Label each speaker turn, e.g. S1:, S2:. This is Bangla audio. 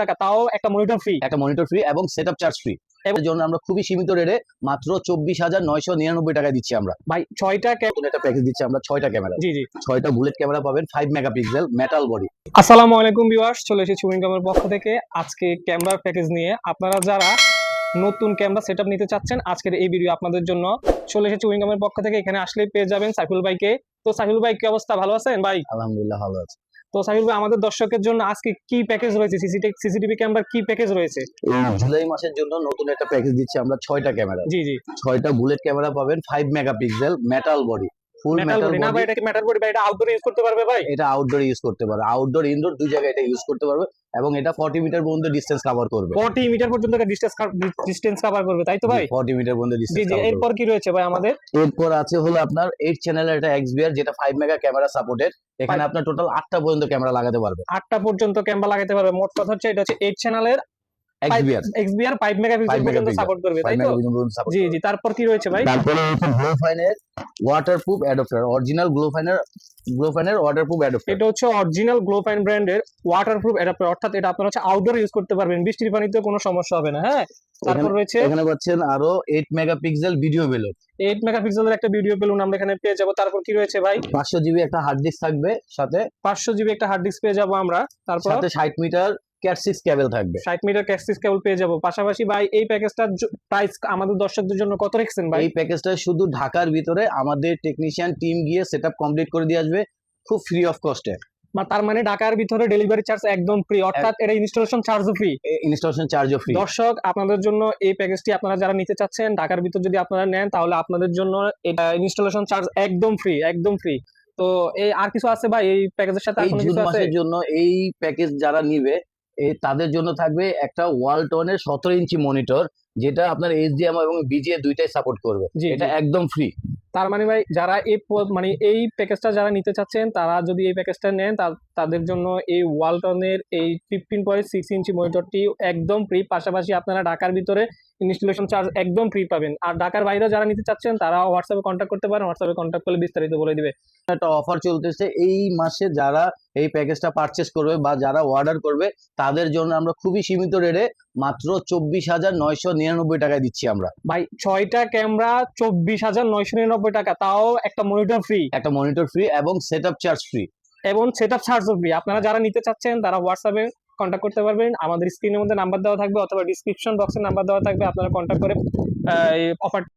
S1: টাকা, তাও একটা মনিটর ফ্রি।
S2: এবং সেটআপ চার্জ ফ্রি। এর জন্য আমরা খুবই সীমিত রেটে মাত্র 24,999 টাকায় দিচ্ছি আমরা।
S1: ভাই 6টা
S2: নতুন একটা প্যাকেজ দিচ্ছি আমরা 6টা ক্যামেরা।
S1: জি জি
S2: 6টা বুলেট ক্যামেরা পাবেন 5 মেগাপিক্সেল মেটাল বডি।
S1: আসসালামু আলাইকুম ভিউয়ার্স, চলে এসেছি উইংগামের পক্ষ থেকে আজকে ক্যামেরার প্যাকেজ নিয়ে। আপনারা যারা নতুন ক্যামেরা সেটআপ নিতে চাচ্ছেন, আজকের এই ভিডিও আপনাদের জন্য। চলে এসেছি উইংগামের পক্ষ থেকে, এখানে আসলেই পেয়ে যাবেন সাইফুল ভাইকে। তো সাইফুল ভাই, কি অবস্থা, ভালো আছেন ভাই?
S2: আলহামদুলিল্লাহ ভালো আছে।
S1: তো সাইফুল ভাই, আমাদের দর্শকের জন্য আজকে কি প্যাকেজ রয়েছে, সিসিটিভি ক্যামেরার কি প্যাকেজ রয়েছে?
S2: জুলাই মাসের জন্য নতুন একটা প্যাকেজ দিচ্ছি আমরা 6টা ক্যামেরা।
S1: জি জি
S2: 6টা বুলেট ক্যামেরা পাবেন 5 মেগাপিক্সেল মেটাল বডি, ফুল মেটাল
S1: বডি না ভাই? এটা কি মেটাল বডি ভাই? এটা আউটডোরে ইউজ করতে পারবে ভাই?
S2: এটা আউটডোর ইউজ করতে পারবে, আউটডোর ইনডোর দুই জায়গায় এটা ইউজ করতে পারবে এবং এটা 40 মিটার পর্যন্ত ডিসটেন্স কভার করবে।
S1: 40 মিটার পর্যন্ত ডিসটেন্স কভার করবে, তাই তো ভাই?
S2: 40 মিটার পর্যন্ত
S1: জি
S2: ডিসটেন্স
S1: জি
S2: কভার করবে।
S1: এরপর কি রয়েছে ভাই আমাদের?
S2: এরপর আছে হলো আপনার 8 চ্যানেলের একটা XBR, যেটা 5 মেগা ক্যামেরা সাপোর্টেড। এখানে আপনার টোটাল 8টা পর্যন্ত ক্যামেরা লাগাতে পারবে।
S1: 8টা পর্যন্ত ক্যামেরা লাগাতে পারবে। মোট কথা হচ্ছে এটা হচ্ছে 8 চ্যানেলের
S2: XBR
S1: 5 মেগাপিক্সেল পর্যন্ত সাপোর্ট করবে,
S2: 5
S1: তাই তো?
S2: মেগাপিক্সেল পর্যন্ত সাপোর্ট
S1: জি
S2: করবে।
S1: জি তারপর কি রয়েছে ভাই?
S2: তারপরে হচ্ছে গ্লোফাইনের ওয়াটারপ্রুফ অ্যাডাপ্টার, অরিজিনাল গ্লোফাইনের ওয়াটারপ্রুফ অ্যাডাপ্টার।
S1: এটা হচ্ছে অরিজিনাল গ্লোফাইন ব্র্যান্ডের ওয়াটারপ্রুফ অ্যাডাপ্টার, অর্থাৎ এটা আপনারা হচ্ছে আউটডোর ইউজ করতে পারবেন, বৃষ্টির পানিতে কোনো সমস্যা হবে না। হ্যাঁ, তারপর রয়েছে
S2: এখানে পাচ্ছেন আরো 8 মেগাপিক্সেল ভিডিও বেলুন।
S1: 8 মেগাপিক্সেলের একটা ভিডিও বেলুন আমরা এখানে পেয়ে যাব। তারপর কি রয়েছে ভাই?
S2: 500 জিবি একটা হার্ড ডিস্ক থাকবে, সাথে
S1: 500 জিবি একটা হার্ড ডিস্ক পেয়ে যাব আমরা। তারপর
S2: সাথে 60 মিটার ক্যাট 6 কেবল থাকবে।
S1: 60 মিটার ক্যাসিস কেবল পেয়ে যাব। পাশাপাশি ভাই এই প্যাকেজটার প্রাইস আমাদের দর্শকদের জন্য কত রেখেছেন ভাই?
S2: এই প্যাকেজটা শুধু ঢাকার ভিতরে আমাদের টেকনিশিয়ান টিম গিয়ে সেটআপ কমপ্লিট করে দিয়ে আসবে, খুব ফ্রি অফ কস্টে।
S1: তার মানে ঢাকার ভিতরে ডেলিভারি চার্জ একদম ফ্রি, অর্থাৎ এটা ইনস্টলেশন চার্জও ফ্রি।
S2: ইনস্টলেশন চার্জও ফ্রি।
S1: দর্শক, আপনাদের জন্য এই প্যাকেজটি আপনারা যারা নিতে চাচ্ছেন ঢাকার ভিতর যদি আপনারা নেন, তাহলে আপনাদের জন্য এটা ইনস্টলেশন চার্জ একদম ফ্রি, একদম ফ্রি। তো এই আর কিছু আছে ভাই এই প্যাকেজের সাথে? আর
S2: এই
S1: কোনো
S2: জুন
S1: কিছু আছে?
S2: মাসের জন্য এই প্যাকেজ যারা নিবে তাদের জন্য থাকবে একটা ওয়ালটনের 17 ইঞ্চি মনিটর, যেটা আপনার HDMI এবং BGA দুইটাই সাপোর্ট করবে।
S1: জি
S2: এটা
S1: জি
S2: একদম ফ্রি।
S1: তার মানে ভাই যারা মানে এই প্যাকেজটা যারা নিতে চাচ্ছেন, তারা যদি এই প্যাকেজটা নেন, তাদের জন্য এই ওয়ালটনের এই 15.6 ইঞ্চি মনিটরটি একদম ফ্রি। পাশাপাশি আপনারা ঢাকার ভিতরে ইনস্টলেশন চার্জ একদম ফ্রি পাবেন। আর ঢাকার বাইরে যারা নিতে চাচ্ছেন, তারা হোয়াটসঅ্যাপে কন্ট্যাক্ট করতে পারেন, হোয়াটসঅ্যাপে কন্ট্যাক্ট করলে বিস্তারিত বলে দিবে।
S2: একটা অফার চলতেছে এই মাসে, যারা এই প্যাকেজটা পারচেস করবে বা যারা অর্ডার করবে তাদের জন্য আমরা খুবই সীমিত রেটে মাত্র 24,999 টাকায় দিচ্ছি আমরা।
S1: ভাই 6টা ক্যামেরা 24,999 টাকা, তাও একটা মনিটর ফ্রি
S2: এবং সেটআপ চার্জ ফ্রি।
S1: ফ্রি। আপনারা যারা নিতে চাচ্ছেন তারা হোয়াটসঅ্যাপে কন্ট্যাক্ট করতে পারবেন। আমাদের স্ক্রিনের মধ্যে নাম্বার দেওয়া থাকবে অথবা ডিসক্রিপশন বক্সে নাম্বার দেওয়া থাকবে, আপনারা কন্ট্যাক্ট করে এই অফার